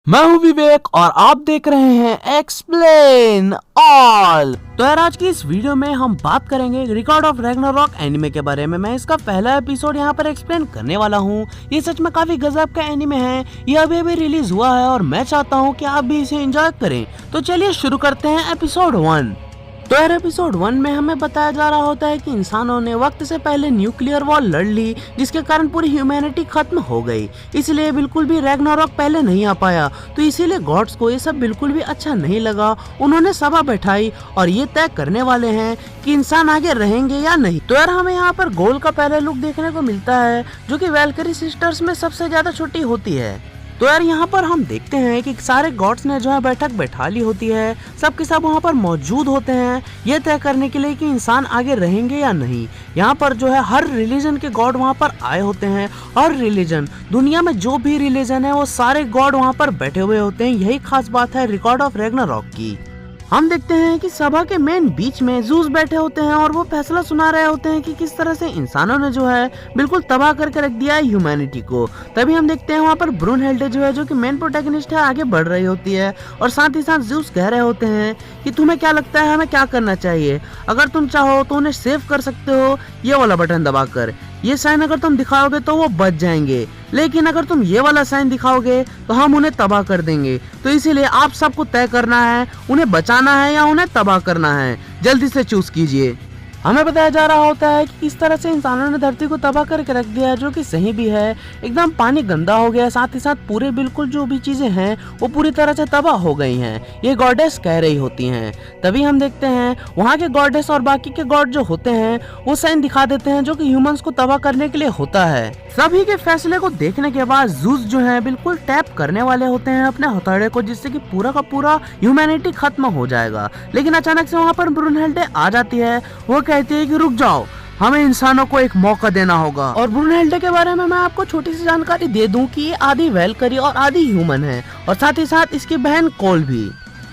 मैं हूं विवेक और आप देख रहे हैं एक्सप्लेन ऑल। तो यार आज की इस वीडियो में हम बात करेंगे रिकॉर्ड ऑफ रैग्नारॉक एनिमे के बारे में। मैं इसका पहला एपिसोड यहाँ पर एक्सप्लेन करने वाला हूँ। ये सच में काफी गजब का एनिमे है। ये अभी रिलीज हुआ है और मैं चाहता हूँ कि आप भी इसे एंजॉय करें। तो चलिए शुरू करते हैं एपिसोड 1। तो यार एपिसोड 1 में हमें बताया जा रहा होता है कि इंसानों ने वक्त से पहले न्यूक्लियर वॉर लड़ ली, जिसके कारण पूरी ह्यूमैनिटी खत्म हो गई। इसलिए बिल्कुल भी रैग्नारॉक पहले नहीं आ पाया। तो इसीलिए गॉड्स को ये सब बिल्कुल भी अच्छा नहीं लगा। उन्होंने सभा बैठाई और ये तय करने वाले हैं कि इंसान आगे रहेंगे या नहीं। तो यार हमें यहाँ पर गोल का पहला लुक देखने को मिलता है, जो कि वैल्करी सिस्टर्स में सबसे ज्यादा छोटी होती है। तो यार यहाँ पर हम देखते हैं कि सारे गॉड्स ने जो है बैठक बैठा ली होती है। सबके सब वहाँ पर मौजूद होते हैं ये तय करने के लिए कि इंसान आगे रहेंगे या नहीं। यहाँ पर जो है हर रिलीजन के गॉड वहाँ पर आए होते हैं। हर रिलीजन, दुनिया में जो भी रिलीजन है वो सारे गॉड वहाँ पर बैठे हुए होते हैं। यही खास बात है रिकॉर्ड ऑफ रैग्नारॉक की। हम देखते हैं कि सभा के मेन बीच में ज़ूस बैठे होते हैं और वो फैसला सुना रहे होते हैं कि किस तरह से इंसानों ने जो है बिल्कुल तबाह करके रख दिया है ह्यूमैनिटी को। तभी हम देखते हैं वहाँ पर ब्रूनहिल्डे जो है, जो कि मेन प्रोटैगनिस्ट है, आगे बढ़ रही होती है और साथ ही साथ ज़ूस कह रहे होते हैं कि तुम्हें क्या लगता है हमें क्या करना चाहिए। अगर तुम चाहो तो उन्हें सेव कर सकते हो ये वाला बटन दबाकर। ये साइन अगर तुम दिखाओगे तो वो बच जाएंगे, लेकिन अगर तुम ये वाला साइन दिखाओगे तो हम उन्हें तबाह कर देंगे। तो इसीलिए आप सबको तय करना है उन्हें बचाना है या उन्हें तबाह करना है। जल्दी से चूज कीजिए। हमें बताया जा रहा होता है कि किस तरह से इंसानों ने धरती को तबाह करके रख दिया है, जो कि सही भी है। एकदम पानी गंदा हो गया, साथ ही साथ पूरे बिल्कुल जो भी चीजें हैं वो पूरी तरह से तबाह हो गई हैं। ये गॉडेस कह रही होती हैं। तभी हम देखते हैं वहाँ के गॉडेस और बाकी के गॉड जो होते हैं वो साइन दिखा देते हैं, जो कि ह्यूमंस को तबाह करने के लिए होता है। सभी के फैसले को देखने के बाद ज़ूस जो है बिल्कुल टैप करने वाले होते हैं अपने हथौड़े को, जिससे कि पूरा का पूरा ह्यूमैनिटी खत्म हो जाएगा। लेकिन अचानक से वहाँ पर ब्रूनहिल्डे आ जाती है। वो कहती है कि रुक जाओ, हमें इंसानों को एक मौका देना होगा। और ब्रूनहिल्डे के बारे में मैं आपको छोटी सी जानकारी दे दूं कि ये आधी वैल्करी और आधी ह्यूमन है, और साथ ही साथ इसकी बहन कोल भी।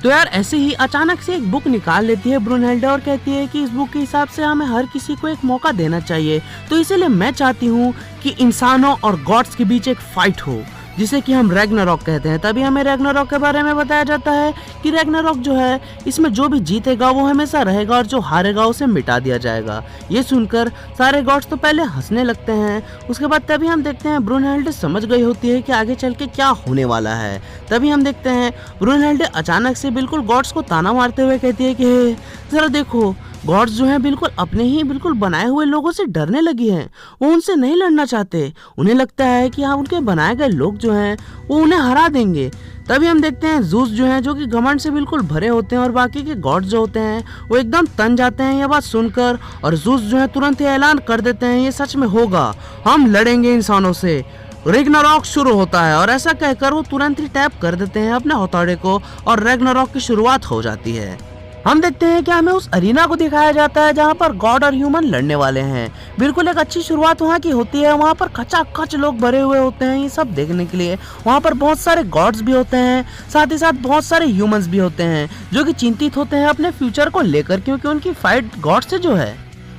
तो यार ऐसे ही अचानक से एक बुक निकाल लेती है ब्रूनहिल्डे और कहती है कि इस बुक के हिसाब से हमें हर किसी को एक मौका देना चाहिए। तो इसीलिए मैं चाहती हूँ कि इंसानों और गॉड्स के बीच एक फाइट हो, जिसे कि हम रैग्नारॉक कहते हैं। तभी हमें रैग्नारॉक के बारे में बताया जाता है कि रैग्नारॉक जो है इसमें जो भी जीतेगा वो हमेशा रहेगा और जो हारेगा उसे मिटा दिया जाएगा। ये सुनकर सारे गॉड्स तो पहले हंसने लगते हैं। उसके बाद तभी हम देखते हैं ब्रूनहिल्डे समझ गई होती है कि आगे चल के क्या होने वाला है। तभी हम देखते हैं ब्रूनहिल्डे अचानक से बिल्कुल गॉड्स को ताना मारते हुए कहती है कि जरा देखो, गॉड्स जो हैं बिल्कुल अपने ही बिल्कुल बनाए हुए लोगों से डरने लगी हैं। वो उनसे नहीं लड़ना चाहते। उन्हें लगता है कि हाँ उनके बनाए गए लोग जो हैं वो उन्हें हरा देंगे। तभी हम देखते हैं ज़ूस जो हैं, जो कि घमंड से बिल्कुल भरे होते हैं, और बाकी के गॉड्स जो होते हैं वो एकदम तन जाते हैं ये बात सुनकर। और ज़ूस जो है तुरंत ही ऐलान कर देते हैं ये सच में होगा, हम लड़ेंगे इंसानों से। रैग्नारॉक शुरू होता है और ऐसा कहकर वो तुरंत ही टैप कर देते हैं अपने हथौड़े को और रैग्नारॉक की शुरुआत हो जाती है। हम देखते हैं कि हमें उस अरीना को दिखाया जाता है जहाँ पर गॉड और ह्यूमन लड़ने वाले हैं। बिल्कुल एक अच्छी शुरुआत वहाँ की होती है। वहाँ पर खचाखच लोग भरे हुए होते हैं ये सब देखने के लिए। वहाँ पर बहुत सारे गॉड्स भी होते हैं, साथ ही साथ बहुत सारे ह्यूमंस भी होते हैं, जो कि चिंतित होते हैं अपने फ्यूचर को लेकर, क्योंकि उनकी फाइट गॉड से जो है।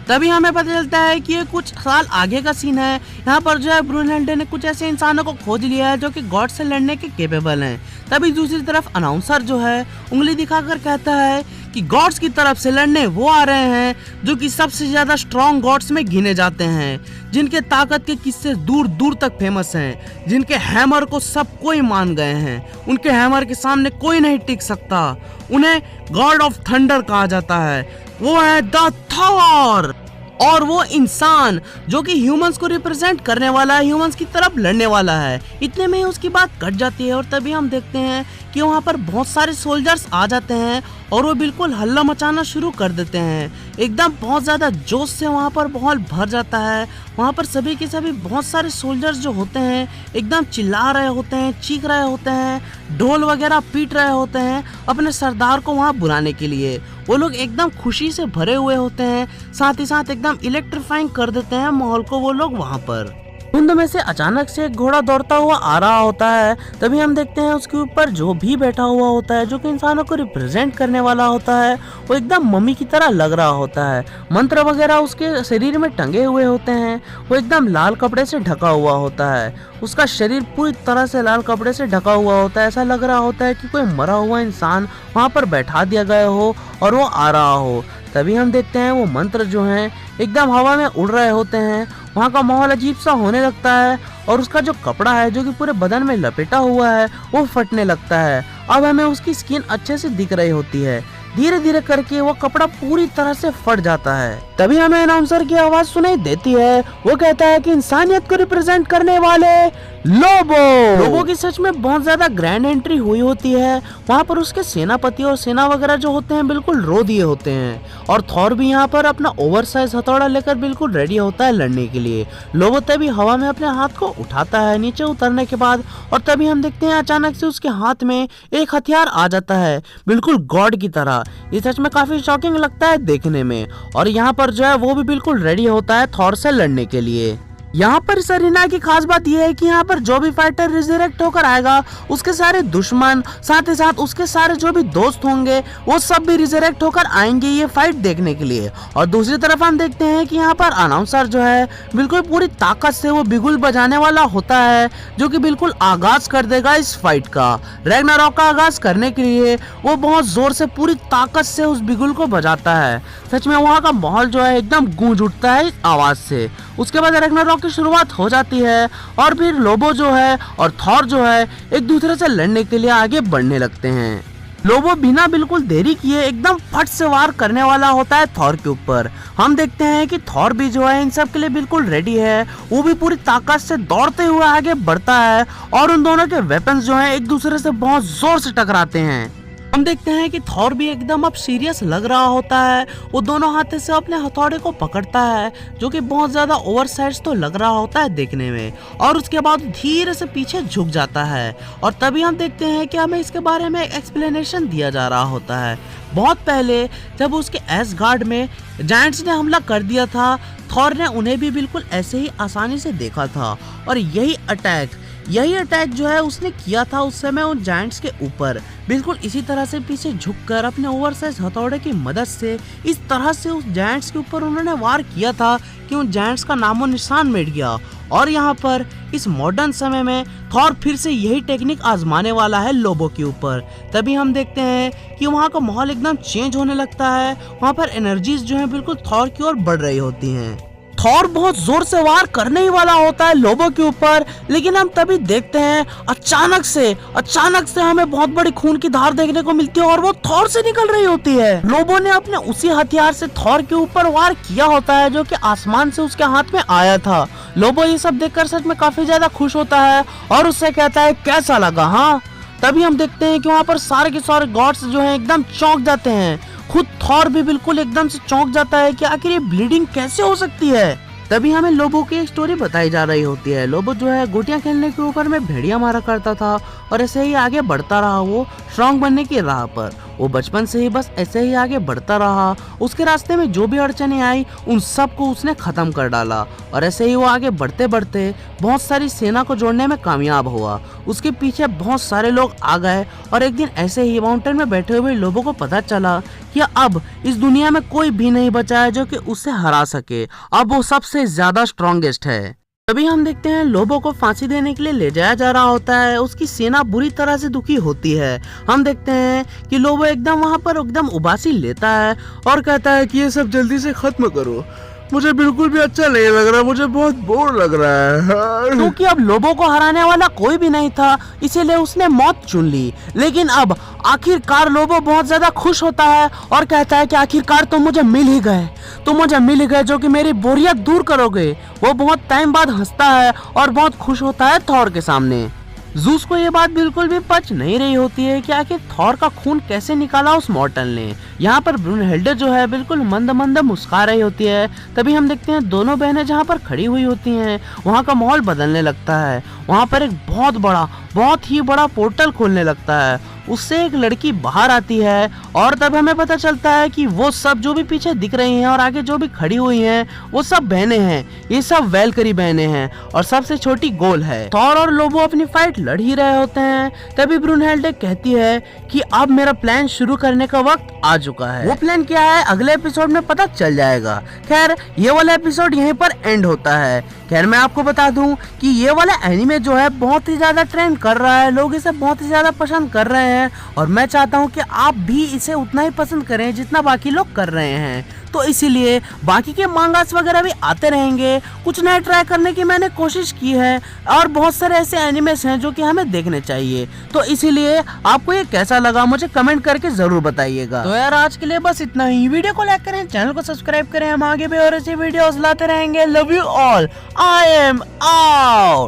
तभी हमें पता चलता है कि ये कुछ साल आगे का सीन है। यहाँ पर जो है ब्रूनहिल्डे ने कुछ ऐसे इंसानों को खोज लिया है जो कि गॉड से लड़ने के केपेबल हैं। तभी दूसरी तरफ अनाउंसर जो है उंगली दिखाकर कहता है कि गॉड्स की तरफ से लड़ने वो आ रहे हैं जो कि सबसे ज्यादा स्ट्रॉन्ग गॉड्स में गिने जाते हैं, जिनके ताकत के किस्से दूर दूर तक फेमस हैं, जिनके हैमर को सब कोई मान गए हैं। उनके हैमर के सामने कोई नहीं टिक सकता। उन्हें गॉड ऑफ थंडर कहा जाता है। वो है द थॉर। और वो इंसान जो कि ह्यूमंस को रिप्रेजेंट करने वाला है, ह्यूमंस की तरफ लड़ने वाला है। इतने में ही उसकी बात कट जाती है और तभी हम देखते हैं कि वहाँ पर बहुत सारे सोल्जर्स आ जाते हैं और वो बिल्कुल हल्ला मचाना शुरू कर देते हैं। एकदम बहुत ज़्यादा जोश से वहाँ पर माहौल भर जाता है। वहाँ पर सभी के सभी बहुत सारे सोल्जर्स जो होते हैं एकदम चिल्ला रहे होते हैं, चीख रहे होते हैं, ढोल वगैरह पीट रहे होते हैं अपने सरदार को वहाँ बुलाने के लिए। वो लोग एकदम खुशी से भरे हुए होते हैं, साथ ही साथ एकदम इलेक्ट्रीफाइंग कर देते हैं माहौल को वो लोग वहाँ पर। धुंध में से अचानक से एक घोड़ा दौड़ता हुआ आ रहा होता है। तभी हम देखते हैं उसके ऊपर जो भी बैठा हुआ होता है, जो कि इंसानों को रिप्रेजेंट करने वाला होता है, वो एकदम मम्मी की तरह लग रहा होता है। मंत्र वगैरह उसके शरीर में टंगे हुए होते हैं। वो एकदम लाल कपड़े से ढका हुआ होता है। उसका शरीर पूरी तरह से लाल कपड़े से ढका हुआ होता है। ऐसा लग रहा होता है कि कोई मरा हुआ इंसान वहाँ पर बैठा दिया गया हो और वो आ रहा हो। तभी हम देखते हैं वो मंत्र जो हैं एकदम हवा में उड़ रहे होते हैं। वहाँ का माहौल अजीब सा होने लगता है और उसका जो कपड़ा है जो कि पूरे बदन में लपेटा हुआ है वो फटने लगता है। अब हमें उसकी स्किन अच्छे से दिख रही होती है। धीरे धीरे करके वो कपड़ा पूरी तरह से फट जाता है। तभी हमें अनाउंसर की आवाज सुनाई देती है। वो कहता है कि इंसानियत को रिप्रेजेंट करने वाले लोबो की सच में बहुत ज्यादा ग्रैंड एंट्री हुई होती है। वहाँ पर उसके सेनापति और सेना वगैरह जो होते हैं बिल्कुल रो दिए होते हैं और थॉर भी यहाँ पर अपना ओवरसाइज हथौड़ा लेकर बिल्कुल रेडी होता है लड़ने के लिए। लोबो तभी हवा में अपने हाथ को उठाता है नीचे उतरने के बाद, और तभी हम देखते हैं अचानक से उसके हाथ में एक हथियार आ जाता है बिल्कुल गॉड की तरह। ये सच में काफी शॉकिंग लगता है देखने में। और यहाँ पर जो है वो भी बिल्कुल रेडी होता है थॉर से लड़ने के लिए। यहाँ पर इस अरीना की खास बात यह है कि यहाँ पर जो भी फाइटर रिजरेक्ट होकर आएगा उसके सारे दुश्मन, साथ ही साथ उसके सारे जो भी दोस्त होंगे वो सब भी रिजरेक्ट होकर आएंगे ये फाइट देखने के लिए। और दूसरी तरफ हम देखते हैं कि यहाँ पर अनाउंसर जो है बिल्कुल पूरी ताकत से वो बिगुल बजाने वाला होता है, जो कि बिल्कुल आगाज कर देगा इस फाइट का। रैग्नारॉक का आगाज करने के लिए वो बहुत जोर से पूरी ताकत से उस बिगुल को बजाता है। सच में वहाँ का माहौल जो है एकदम गूंज उठता है इस आवाज से। उसके बाद रैग्नारॉक की शुरुआत हो जाती है और फिर लोबो जो है और थॉर जो है एक दूसरे से लड़ने के लिए आगे बढ़ने लगते हैं। लोबो बिना बिल्कुल देरी किए एकदम फट से वार करने वाला होता है थॉर के ऊपर। हम देखते हैं कि थॉर भी जो है इन सब के लिए बिल्कुल रेडी है। वो भी पूरी ताकत से दौड़ते हुए आगे बढ़ता है और उन दोनों के वेपन्स जो हैं एक दूसरे से बहुत जोर से टकराते हैं। हम देखते हैं कि थॉर भी एकदम अब सीरियस लग रहा होता है। वो दोनों हाथों से अपने हथौड़े को पकड़ता है, जो कि बहुत ज्यादा ओवरसाइज तो लग रहा होता है देखने में, और उसके बाद धीरे से पीछे झुक जाता है। और तभी हम देखते हैं कि हमें इसके बारे में एक एक्सप्लेनेशन दिया जा रहा होता है। बहुत पहले जब उसके एसगार्ड में जायंट्स ने हमला कर दिया था, थॉर ने उन्हें भी बिल्कुल ऐसे ही आसानी से देखा था और यही अटैक जो है उसने किया था उस समय उन जायंट्स के ऊपर। बिल्कुल इसी तरह से पीछे झुककर अपने ओवरसाइज हथौड़े की मदद से इस तरह से उस जायंट्स के ऊपर उन्होंने वार किया था कि उन जायंट्स का नामो निशान मिट गया। और यहाँ पर इस मॉडर्न समय में थॉर फिर से यही टेक्निक आजमाने वाला है लोबो के ऊपर। तभी हम देखते हैं कि वहाँ का माहौल एकदम चेंज होने लगता है। वहाँ पर एनर्जीज जो है बिल्कुल थॉर की ओर बढ़ रही होती हैं। थॉर बहुत जोर से वार करने ही वाला होता है लोबो के ऊपर, लेकिन हम तभी देखते हैं अचानक से हमें बहुत बड़ी खून की धार देखने को मिलती है और वो थॉर से निकल रही होती है। लोबो ने अपने उसी हथियार से थॉर के ऊपर वार किया होता है जो कि आसमान से उसके हाथ में आया था। लोबो ये सब देखकर सच में काफी ज्यादा खुश होता है और उससे कहता है कैसा लगा हाँ। तभी हम देखते हैं कि वहाँ पर सारे के सारे गॉड्स जो हैं एकदम चौंक जाते हैं। खुद थॉर भी बिल्कुल एकदम से चौंक जाता है कि आखिर ये ब्लीडिंग कैसे हो सकती है। तभी हमें लोबो की एक स्टोरी बताई जा रही होती है। लोबो जो है गोटियां खेलने के ऊपर में भेड़िया मारा करता था और ऐसे ही आगे बढ़ता रहा वो स्ट्रॉन्ग बनने की राह पर। वो बचपन से ही बस ऐसे ही आगे बढ़ता रहा। उसके रास्ते में जो भी अड़चने आई उन सब को उसने खत्म कर डाला और ऐसे ही वो आगे बढ़ते बढ़ते बहुत सारी सेना को जोड़ने में कामयाब हुआ। उसके पीछे बहुत सारे लोग आ गए और एक दिन ऐसे ही माउंटेन में बैठे हुए लोगों को पता चला कि अब इस दुनिया में कोई भी नहीं बचा है जो कि उसे हरा सके। अब वो सबसे ज्यादा स्ट्रॉन्गेस्ट है। तभी हम देखते हैं लोबो को फांसी देने के लिए ले जाया जा रहा होता है। उसकी सेना बुरी तरह से दुखी होती है। हम देखते हैं कि लोबो एकदम वहाँ पर एकदम उबासी लेता है और कहता है कि ये सब जल्दी से खत्म करो, मुझे बिल्कुल भी अच्छा नहीं लग रहा, मुझे बहुत बोर लग रहा है। क्योंकि अब लोबो को हराने वाला कोई भी नहीं था, इसीलिए उसने मौत चुन ली। लेकिन अब आखिरकार लोबो बहुत ज्यादा खुश होता है और कहता है कि आखिरकार तुम मुझे मिल ही गए जो कि मेरी बोरियत दूर करोगे। वो बहुत टाइम बाद हंसता है और बहुत खुश होता है थॉर के सामने। जूस को ये बात बिल्कुल भी पच नहीं रही होती है कि आखिर थॉर का खून कैसे निकाला उस मॉर्टल ने, यहाँ पर ब्रूनहिल्डे जो है बिल्कुल मंद मंद मुस्कुरा रही होती है। तभी हम देखते हैं दोनों बहनें जहाँ पर खड़ी हुई होती हैं वहाँ का माहौल बदलने लगता है। वहाँ पर एक बहुत ही बड़ा पोर्टल खोलने लगता है। उससे एक लड़की बाहर आती है और तब हमें पता चलता है कि वो सब जो भी पीछे दिख रही हैं और आगे जो भी खड़ी हुई हैं वो सब बहनें हैं। ये सब वेलकरी बहनें हैं और सबसे छोटी गोल है। थॉर और लोबो अपनी फाइट लड़ ही रहे होते हैं। तभी ब्रूनहिल्डे कहती है कि अब मेरा प्लान शुरू करने का वक्त आ चुका है। वो प्लान क्या है अगले एपिसोड में पता चल जाएगा। खैर ये वाला एपिसोड यहीं पर एंड होता है। खैर मैं आपको बता दूं कि ये वाला एनिमे जो है बहुत ही ज्यादा ट्रेंड कर रहा है, लोग इसे बहुत ही ज्यादा पसंद कर रहे हैं और मैं चाहता हूं कि आप भी इसे उतना ही पसंद करें जितना बाकी लोग कर रहे हैं। तो इसीलिए बाकी के मांगास वगैरह भी आते रहेंगे। कुछ नया ट्राई करने की मैंने कोशिश की है और बहुत सारे ऐसे एनिमेस हैं जो कि हमें देखने चाहिए। तो इसीलिए आपको ये कैसा लगा मुझे कमेंट करके जरूर बताइएगा। तो यार आज के लिए बस इतना ही। वीडियो को लाइक करें, चैनल को सब्सक्राइब करें। हम आगे भी और ऐसी वीडियोस लाते रहेंगे। Love you all, I am out.